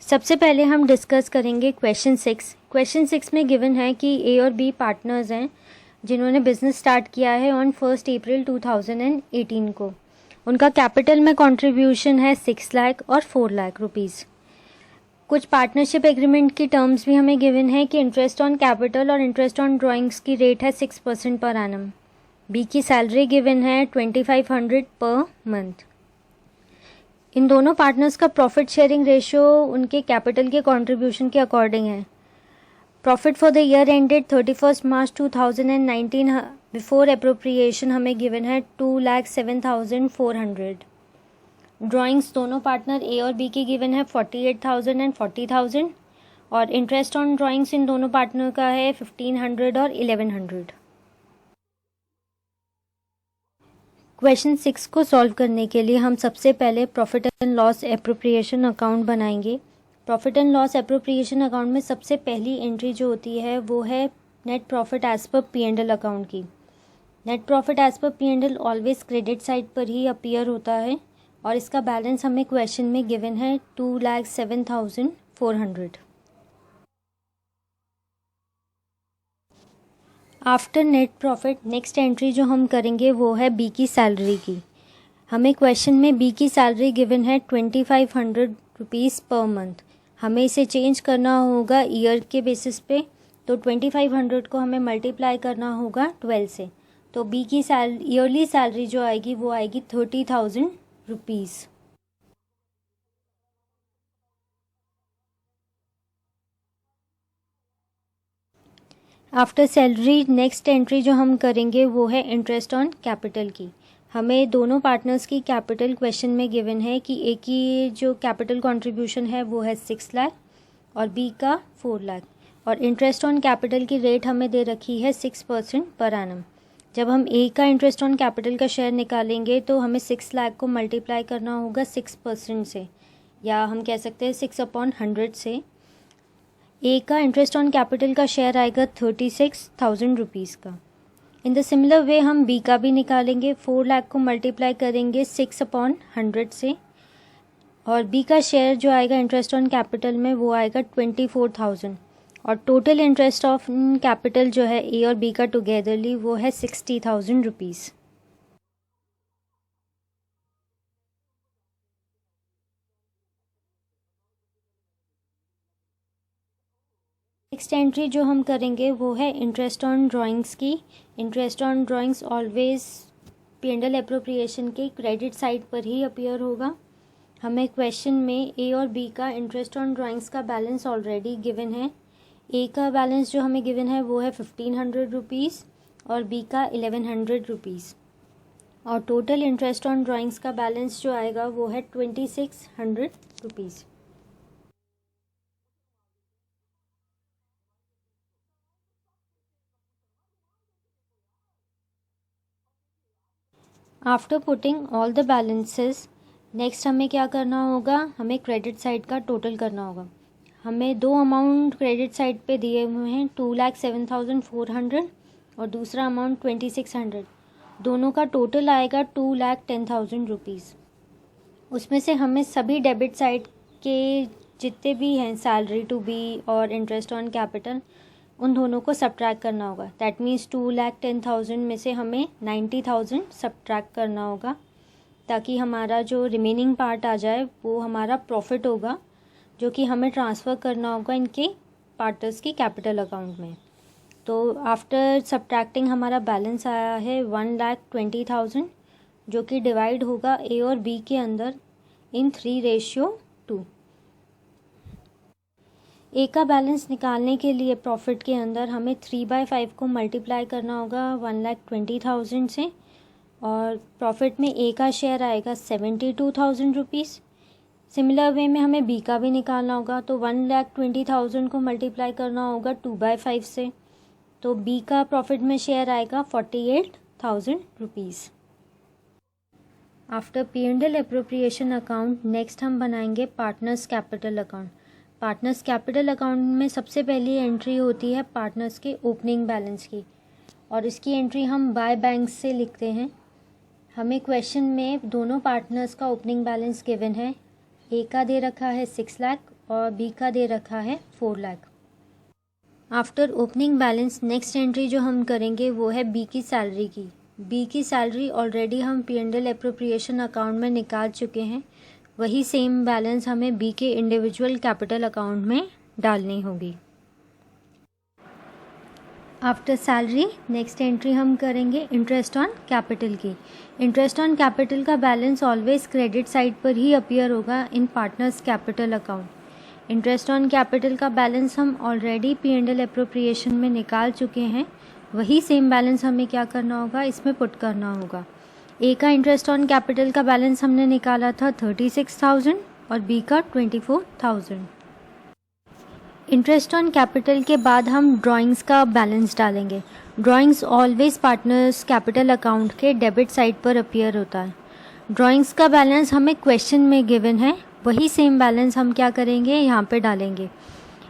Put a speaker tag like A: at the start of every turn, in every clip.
A: सबसे पहले हम डिस्कस करेंगे क्वेश्चन 6। क्वेश्चन 6 में गिवन है कि ए और बी पार्टनर्स हैं जिन्होंने बिजनेस स्टार्ट किया है ऑन 1 अप्रैल 2018 को। उनका कैपिटल में कंट्रीब्यूशन है 6 लाख और 4 लाख रुपीज़। कुछ पार्टनरशिप एग्रीमेंट की टर्म्स भी हमें गिवन है कि इंटरेस्ट ऑन कैपिटल और इंटरेस्ट ऑन ड्राइंग्स की रेट है 6% पर एनम। बी की सैलरी गिवन है 2500 पर मंथ। इन दोनों पार्टनर्स का प्रॉफिट शेयरिंग रेशियो उनके कैपिटल के कंट्रीब्यूशन के अकॉर्डिंग है। Profit for the year ended 31 March 2019 before appropriation हमें गिवन है 2,07,400। ड्राइंग्स दोनों पार्टनर ए और बी की गिवन है 48,000 एंड 40,000 और इंटरेस्ट ऑन ड्राइंग्स इन दोनों पार्टनर का है 1,500 और 1,100। क्वेश्चन 6 को सॉल्व करने के लिए हम सबसे पहले profit and loss appropriation account बनाएंगे। Profit and loss appropriation account में सबसे पहली एंट्री जो होती है वो है net profit as per P&L account की। Net profit as per P&L always credit side पर ही अपीयर होता है और इसका बैलेंस हमें क्वेश्चन में गिवन है 2,07,400। After net profit next entry जो हम करेंगे वो है बी की सैलरी की। हमें क्वेश्चन में बी की सैलरी गिवन है 2,500 रुपीज़ पर मंथ। हमें इसे चेंज करना होगा ईयर के बेसिस पे, तो 2,500 को हमें मल्टीप्लाई करना होगा 12 से। तो बी की ईयरली सैलरी जो आएगी वो आएगी 30,000 rupees. After salary next entry जो हम करेंगे वो है इंटरेस्ट ऑन कैपिटल की। हमें दोनों पार्टनर्स की कैपिटल क्वेश्चन में गिवन है कि ए की जो कैपिटल कंट्रीब्यूशन है वो है 6 लाख और बी का 4 लाख और इंटरेस्ट ऑन कैपिटल की रेट हमें दे रखी है 6% पर एनम। जब हम ए का इंटरेस्ट ऑन कैपिटल का शेयर निकालेंगे तो हमें 6 लाख को मल्टीप्लाई करना होगा 6% से, या हम कह सकते हैं 6/100 से। ए का इंटरेस्ट ऑन कैपिटल का शेयर आएगा 36,000 रुपीज़ का। इन द सिमिलर वे हम बी का भी निकालेंगे। 4 लाख को मल्टीप्लाई करेंगे 6/100 से और बी का शेयर जो आएगा इंटरेस्ट ऑन कैपिटल में वो आएगा 24,000 और टोटल इंटरेस्ट ऑफ कैपिटल जो है ए और बी का टुगेदरली वो है 60,000 रुपीज़। नेक्स्ट एंट्री जो हम करेंगे वो है इंटरेस्ट ऑन ड्राइंग्स की। Interest on drawings always P&L appropriation के क्रेडिट साइड पर ही अपीयर होगा। हमें क्वेश्चन में ए और बी का इंटरेस्ट ऑन ड्राइंग्स का बैलेंस ऑलरेडी गिवन है। ए का बैलेंस जो हमें गिवन है वो है 1,500 रुपीज़ और बी का 1,100 रुपीज़ और टोटल इंटरेस्ट ऑन ड्राइंग्स का बैलेंस जो आएगा वो है 2,600 rupees. After putting all the balances next हमें क्या करना होगा, हमें क्रेडिट साइड का टोटल करना होगा। हमें दो अमाउंट क्रेडिट साइड पे दिए हुए हैं, 2,07,400 और दूसरा अमाउंट 2,600। दोनों का टोटल आएगा 2,10,000 रुपीज़। उसमें से हमें सभी डेबिट साइड के जितने भी हैं सैलरी टू बी और इंटरेस्ट ऑन कैपिटल उन दोनों को सब्ट्रैक्ट करना होगा। दैट मीन्स 2,10,000 में से हमें 90,000 सब्ट्रैक्ट करना होगा ताकि हमारा जो रिमेनिंग पार्ट आ जाए वो हमारा प्रॉफिट होगा जो कि हमें ट्रांसफ़र करना होगा इनके पार्टनर्स की कैपिटल अकाउंट में। तो आफ्टर सब्ट्रैक्टिंग हमारा बैलेंस आया है 1,20,000 जो कि डिवाइड होगा ए और बी के अंदर इन 3:2। ए का बैलेंस निकालने के लिए प्रॉफिट के अंदर हमें 3/5 को मल्टीप्लाई करना होगा 1,20,000 से और प्रॉफिट में ए का शेयर आएगा 72,000 रुपीज़। सिमिलर वे में हमें बी का भी निकालना होगा, तो 1,20,000 को मल्टीप्लाई करना होगा 2/5 से, तो बी का प्रॉफिट में शेयर आएगा 48,000 rupees. After P&L appropriation account next हम बनाएंगे partners capital account. Partners capital account में सबसे पहली एंट्री होती है पार्टनर्स के ओपनिंग बैलेंस की और इसकी एंट्री हम बाय बैंक से लिखते हैं। हमें क्वेश्चन में दोनों पार्टनर्स का ओपनिंग बैलेंस गिवन है। ए का दे रखा है 6 लाख और बी का दे रखा है 4 lakh. After opening balance next entry जो हम करेंगे वो है बी की सैलरी की। बी की सैलरी ऑलरेडी हम P&L एप्रोप्रिएशन अकाउंट में निकाल चुके हैं, वही सेम बैलेंस हमें बी के इंडिविजुअल कैपिटल अकाउंट में डालनी होगी। आफ्टर सैलरी नेक्स्ट एंट्री हम करेंगे इंटरेस्ट ऑन कैपिटल की। इंटरेस्ट ऑन कैपिटल का बैलेंस ऑलवेज क्रेडिट साइड पर ही अपीयर होगा in partners capital account. Interest on capital का बैलेंस हम ऑलरेडी P&L एप्रोप्रिएशन में निकाल चुके हैं, वही सेम बैलेंस हमें क्या करना होगा, इसमें पुट करना होगा। ए का इंटरेस्ट ऑन कैपिटल का बैलेंस हमने निकाला था 36,000 और बी का 24,000। इंटरेस्ट ऑन कैपिटल के बाद हम ड्राइंग्स का बैलेंस डालेंगे। Drawings always partners capital account के डेबिट साइड पर अपीयर होता है। ड्राइंग्स का बैलेंस हमें क्वेश्चन में गिवन है, वही सेम बैलेंस हम क्या करेंगे, यहाँ पे डालेंगे।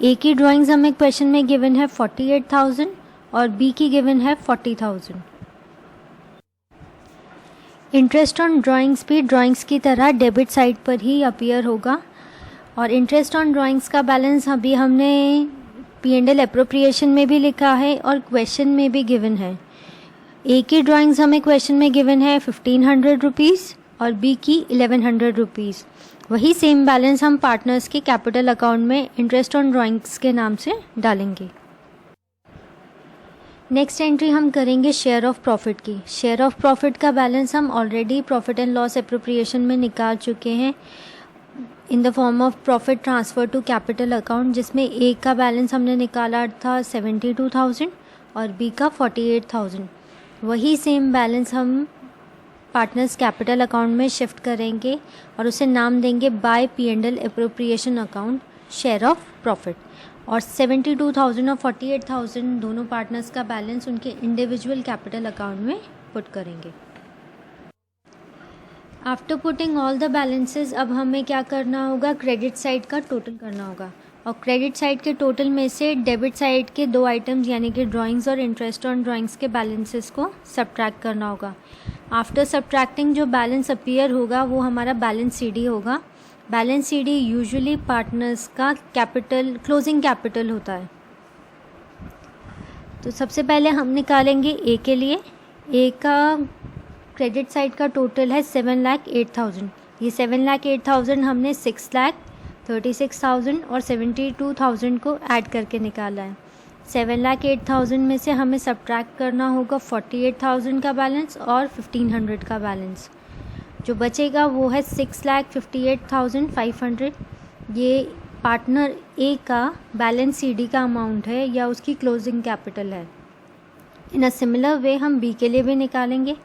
A: ए की ड्राइंग्स हमें क्वेश्चन में गिवन है 48,000 और बी की गिवन है 40,000। इंटरेस्ट ऑन ड्राइंग्स भी ड्राइंग्स की तरह डेबिट साइड पर ही अपीयर होगा और इंटरेस्ट ऑन ड्राइंग्स का बैलेंस अभी हमने P&L एप्रोप्रिएशन में भी लिखा है और क्वेश्चन में भी गिवन है। ए की ड्राइंग्स हमें क्वेश्चन में गिवन है 1,500 रुपीज़ और बी की 1,100 रुपीज़। वही सेम बैलेंस हम पार्टनर्स के कैपिटल अकाउंट में इंटरेस्ट ऑन ड्राइंग्स के नाम से डालेंगे। नेक्स्ट एंट्री हम करेंगे शेयर ऑफ प्रॉफिट की। शेयर ऑफ प्रॉफिट का बैलेंस हम already profit and loss appropriation में निकाल चुके हैं in the form of profit transfer to capital account, जिसमें ए का बैलेंस हमने निकाला था 72,000 और बी का 48,000। वही सेम बैलेंस हम पार्टनर्स कैपिटल अकाउंट में शिफ्ट करेंगे और उसे नाम देंगे by P&L appropriation account share of profit. और 72,000 और 48,000 दोनों पार्टनर्स का बैलेंस उनके इंडिविजुअल कैपिटल अकाउंट में पुट करेंगे। After putting all the balances अब हमें क्या करना होगा, क्रेडिट साइड का टोटल करना होगा और क्रेडिट साइड के टोटल में से डेबिट साइड के दो आइटम्स यानी कि ड्राइंग्स और इंटरेस्ट ऑन ड्राइंग्स के बैलेंसेस को सब्ट्रैक्ट करना होगा। आफ्टर सब्ट्रैक्टिंग जो बैलेंस अपीयर होगा वो हमारा बैलेंस CD होगा। बैलेंस CD यूजुअली पार्टनर्स का कैपिटल क्लोजिंग कैपिटल होता है। तो सबसे पहले हम निकालेंगे ए के लिए। ए का क्रेडिट साइड का टोटल है 7,08,000। ये 7,08,000 हमने 6,36,000 और 72,000 को ऐड करके निकाला है। 7,08,000 में से हमें सब्ट्रैक्ट करना होगा 48,000 का बैलेंस और 1,500 का बैलेंस। जो बचेगा वो है 6,58,500। ये पार्टनर ए का बैलेंस CD का अमाउंट है या उसकी क्लोजिंग कैपिटल है। इन अ सिमिलर वे हम बी के लिए भी निकालेंगे।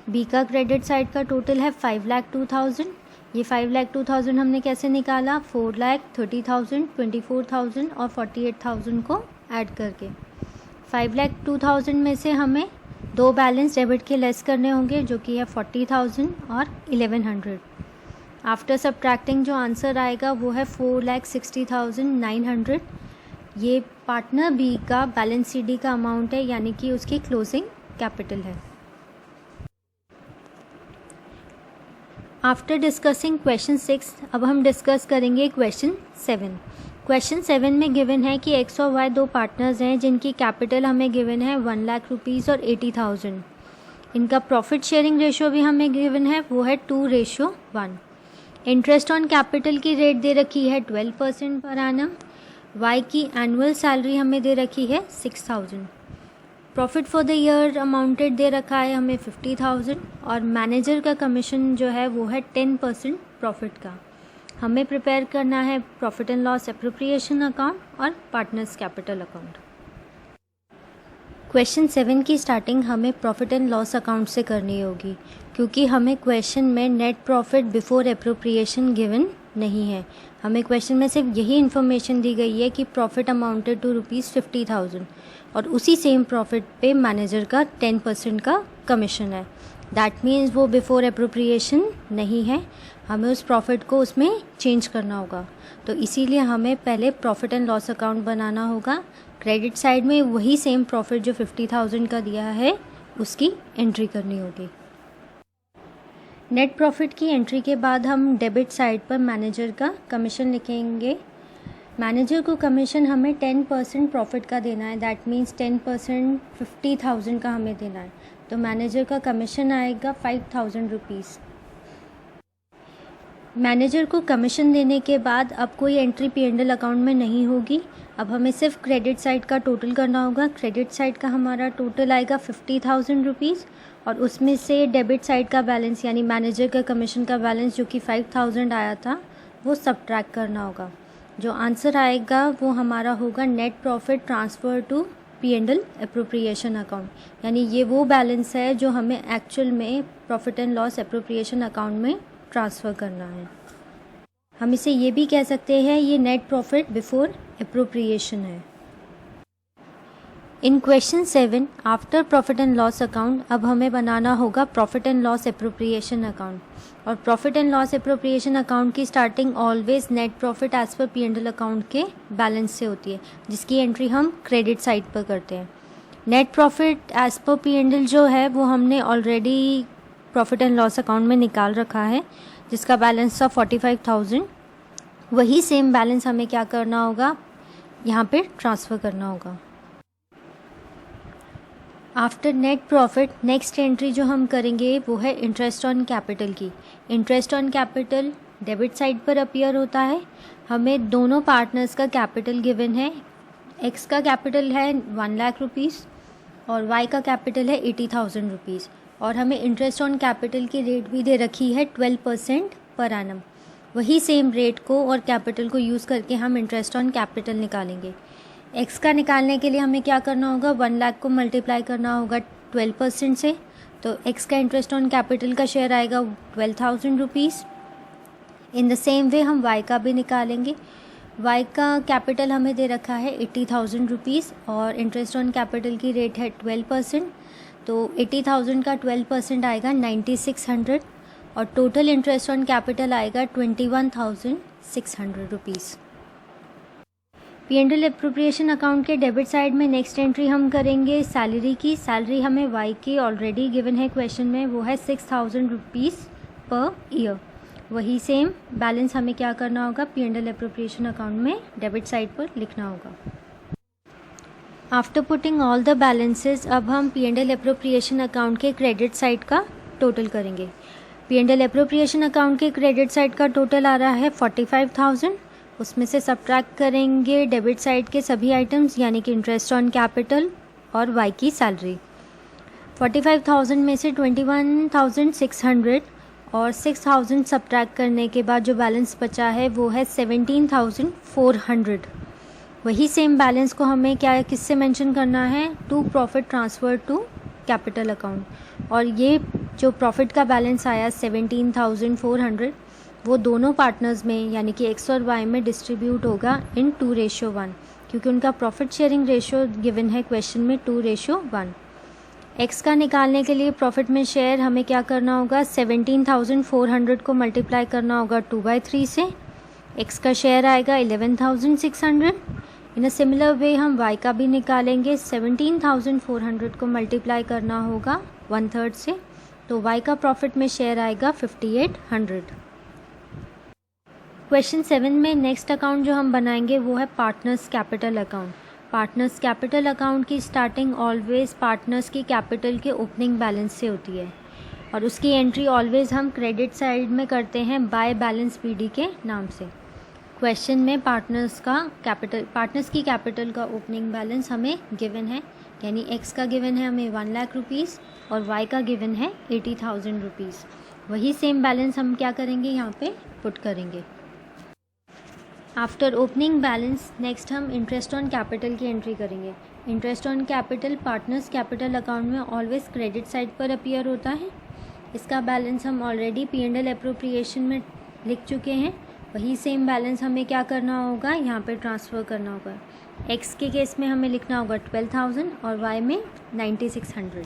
A: बी का क्रेडिट साइड का टोटल है 5,02,000। ये 5,02,000 हमने कैसे निकाला, 4,30,000, 24,000 और 48,000 को ऐड करके। 5,02,000 में से हमें दो बैलेंस डेबिट के लेस करने होंगे जो कि है 40,000 और 1,100। आफ्टर सब्ट्रैक्टिंग जो आंसर आएगा वो है 4,60,900। ये पार्टनर बी का बैलेंस CD का अमाउंट है यानी कि उसकी क्लोजिंग कैपिटल है। आफ्टर डिस्कसिंग क्वेश्चन 6 अब हम डिस्कस करेंगे क्वेश्चन 7। क्वेश्चन 7 में गिवन है कि एक्स और वाई दो पार्टनर्स हैं जिनकी कैपिटल हमें गिवन है 1 लाख रुपीज़ और 80,000। इनका प्रॉफिट शेयरिंग रेशियो भी हमें गिवन है, वो है 2:1। इंटरेस्ट ऑन कैपिटल की रेट दे रखी है 12% पर एनम। वाई की एनुअल सैलरी हमें दे रखी है 6,000। Profit for the year amounted दे रखा है हमें 50,000 और मैनेजर का कमीशन जो है वो है 10% प्रॉफिट का। हमें प्रिपेयर करना है profit and loss appropriation account और पार्टनर्स कैपिटल अकाउंट। क्वेश्चन 7 की स्टार्टिंग हमें प्रॉफिट एंड लॉस अकाउंट से करनी होगी क्योंकि हमें क्वेश्चन में net profit before appropriation given नहीं है। हमें क्वेश्चन में सिर्फ यही इन्फॉर्मेशन दी गई है कि प्रॉफिट अमाउंटेड टू ₹50,000 और उसी सेम प्रॉफिट पे मैनेजर का 10% का कमीशन है। दैट मीन्स वो बिफोर एप्रोप्रिएशन नहीं है, हमें उस प्रॉफिट को उसमें चेंज करना होगा। तो इसीलिए हमें पहले प्रॉफिट एंड लॉस अकाउंट बनाना होगा। क्रेडिट साइड में वही सेम प्रॉफिट जो 50,000 का दिया है उसकी एंट्री करनी होगी। नेट प्रॉफिट की एंट्री के बाद हम डेबिट साइड पर मैनेजर का कमीशन लिखेंगे मैनेजर को कमीशन हमें 10% प्रॉफिट का देना है, दैट मीन्स 10% 50,000 का हमें देना है। तो मैनेजर का कमीशन आएगा 5,000 रुपीज़। मैनेजर को कमीशन देने के बाद अब कोई एंट्री P&L अकाउंट में नहीं होगी। अब हमें सिर्फ क्रेडिट साइड का टोटल करना होगा। क्रेडिट साइड का हमारा टोटल आएगा 50,000 रुपीज़ और उसमें से डेबिट साइड का बैलेंस यानी मैनेजर का कमीशन का बैलेंस जो कि 5,000 आया था वो सबट्रैक्ट करना होगा। जो आंसर आएगा वो हमारा होगा net profit transfer to P&L appropriation account, यानी ये वो बैलेंस है जो हमें एक्चुअल में profit and loss appropriation account में ट्रांसफ़र करना है। हम इसे ये भी कह सकते हैं ये नेट प्रॉफिट बिफोर एप्रोप्रिएशन है। In question 7 after profit and loss account अब हमें बनाना होगा profit and loss appropriation account. और profit and loss appropriation account की starting always net profit as per P&L account के बैलेंस से होती है, जिसकी एंट्री हम क्रेडिट साइड पर करते हैं। Net profit as per P&L जो है वो हमने already profit and loss account में निकाल रखा है, जिसका बैलेंस था 45,000। वही सेम बैलेंस हमें क्या करना होगा, यहाँ पे ट्रांसफ़र करना होगा। After net profit next entry जो हम करेंगे वो है इंटरेस्ट ऑन कैपिटल की। Interest on capital debit side पर अपीयर होता है। हमें दोनों पार्टनर्स का कैपिटल गिवन है। एक्स का कैपिटल है 1 लाख रुपीज़ और वाई का कैपिटल है 80,000 रुपीज़ और हमें इंटरेस्ट ऑन कैपिटल की रेट भी दे रखी है 12% पर एनम। वही सेम रेट को और कैपिटल को यूज़ करके हम इंटरेस्ट ऑन कैपिटल निकालेंगे। एक्स का निकालने के लिए हमें क्या करना होगा, 1 लाख को मल्टीप्लाई करना होगा 12% से, तो एक्स का इंटरेस्ट ऑन कैपिटल का शेयर आएगा 12,000 rupees. In the same way हम वाई का भी निकालेंगे। वाई का कैपिटल हमें दे रखा है 80,000 रुपीज़ और इंटरेस्ट ऑन कैपिटल की रेट है 12%, तो 80,000 का 12% आएगा 9,600 और टोटल इंटरेस्ट ऑन कैपिटल आएगा 21,600 रुपीज़। P&L एप्रोप्रिएशन अकाउंट के डेबिट साइड में नेक्स्ट एंट्री हम करेंगे सैलरी की। सैलरी हमें वाई की ऑलरेडी गिवन है क्वेश्चन में, वो है 6,000 रुपीज़ पर ईयर। वही सेम बैलेंस हमें क्या करना होगा, P&L एप्रोप्रिएशन अकाउंट में डेबिट साइड पर लिखना होगा। After putting all the balances अब हम P&L एप्रोप्रिएशन अकाउंट के क्रेडिट साइड का टोटल करेंगे। P&L एप्रोप्रिएशन अकाउंट के क्रेडिट साइड का टोटल आ रहा है 45,000। उसमें से सबट्रैक्ट करेंगे डेबिट साइड के सभी आइटम्स यानी कि इंटरेस्ट ऑन कैपिटल और वाई की सैलरी। 45,000 में से 21,600 और 6,000 सबट्रैक्ट करने के बाद जो बैलेंस बचा है वो है 17,400। वही सेम बैलेंस को हमें क्या किससे मेंशन करना है, to profit transfer to capital account. और ये जो प्रॉफिट का बैलेंस आया 17,400 वो दोनों पार्टनर्स में यानी कि एक्स और वाई में डिस्ट्रीब्यूट होगा इन 2:1, क्योंकि उनका प्रॉफिट शेयरिंग रेशियो गिवन है क्वेश्चन में 2:1। एक्स का निकालने के लिए प्रॉफिट में शेयर हमें क्या करना होगा, 17,400 को मल्टीप्लाई करना होगा 2/3 से। एक्स का शेयर आएगा 11,600। इन अ सिमिलर वे हम वाई का भी निकालेंगे। 17,400 को मल्टीप्लाई करना होगा 1/3 से, तो वाई का प्रॉफिट में शेयर आएगा 5,800। क्वेश्चन 7 में नेक्स्ट अकाउंट जो हम बनाएंगे वो है partners capital account. Partners capital account की स्टार्टिंग ऑलवेज पार्टनर्स की कैपिटल के ओपनिंग बैलेंस से होती है और उसकी एंट्री ऑलवेज हम क्रेडिट साइड में करते हैं बाय बैलेंस पीडी के नाम से। क्वेश्चन में पार्टनर्स की कैपिटल का ओपनिंग बैलेंस हमें गिवन है, यानी एक्स का गिवन है हमें 1 लाख रुपीज़ और वाई का गिवन है 80,000 रुपीज़। वही सेम बैलेंस हम क्या करेंगे, यहाँ पे पुट करेंगे। आफ्टर ओपनिंग बैलेंस नेक्स्ट हम इंटरेस्ट ऑन कैपिटल की एंट्री करेंगे। Interest on capital partners capital account में ऑलवेज क्रेडिट साइड पर अपीयर होता है। इसका बैलेंस हम ऑलरेडी P&L एप्रोप्रिएशन में लिख चुके हैं। वही सेम बैलेंस हमें क्या करना होगा, यहाँ पे ट्रांसफ़र करना होगा। एक्स के केस में हमें लिखना होगा 12,000 और वाई में 9,600।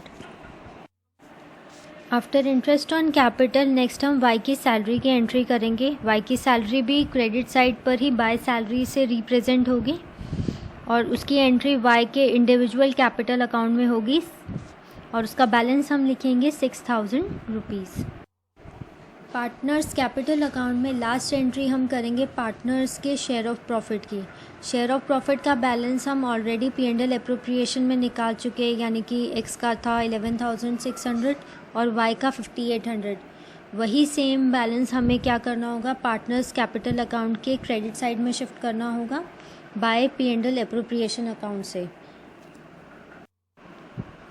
A: After interest on capital next हम वाई की सैलरी की एंट्री करेंगे। वाई की सैलरी भी क्रेडिट साइड पर ही बाय सैलरी से रिप्रेजेंट होगी और उसकी एंट्री वाई के इंडिविजुअल कैपिटल अकाउंट में होगी और उसका बैलेंस हम लिखेंगे 6,000 रुपीज़। पार्टनर्स कैपिटल अकाउंट में लास्ट एंट्री हम करेंगे पार्टनर्स के शेयर ऑफ प्रॉफिट की। शेयर ऑफ प्रॉफिट का बैलेंस हम ऑलरेडी P&L एप्रोप्रिएशन में निकाल चुके हैं, यानी कि X का था 11,600 और Y का 5,800। वही सेम बैलेंस हमें क्या करना होगा, पार्टनर्स कैपिटल अकाउंट के क्रेडिट साइड में शिफ्ट करना होगा बाय P&L एप्रोप्रिएशन अकाउंट से।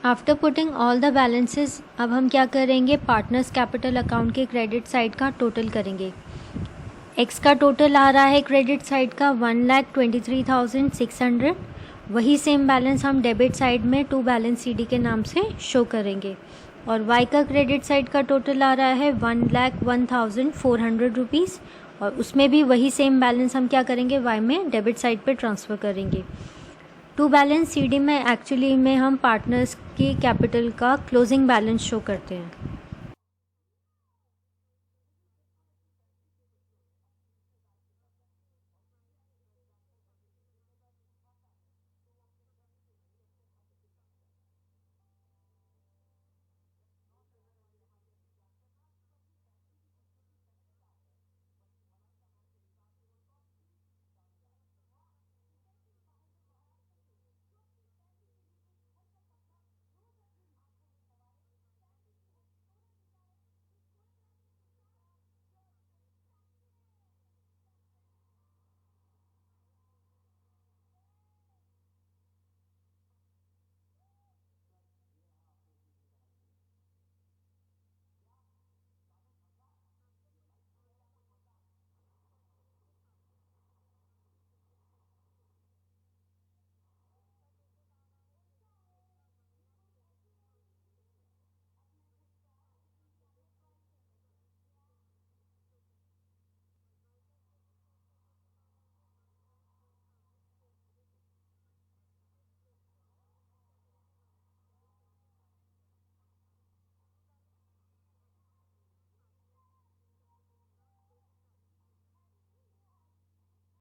A: After putting all the balances अब हम क्या करेंगे, पार्टनर्स कैपिटल अकाउंट के क्रेडिट साइड का टोटल करेंगे। एक्स का टोटल आ रहा है क्रेडिट साइड का 1,23,600। वही सेम बैलेंस हम डेबिट साइड में टू बैलेंस CD के नाम से शो करेंगे। और वाई का क्रेडिट साइड का टोटल आ रहा है 1,01,400 रुपीज़, और उसमें भी वही सेम बैलेंस हम क्या करेंगे, वाई में डेबिट साइड पे ट्रांसफ़र करेंगे। टू बैलेंस CD में एक्चुअली में हम पार्टनर्स की कैपिटल का क्लोजिंग बैलेंस शो करते हैं।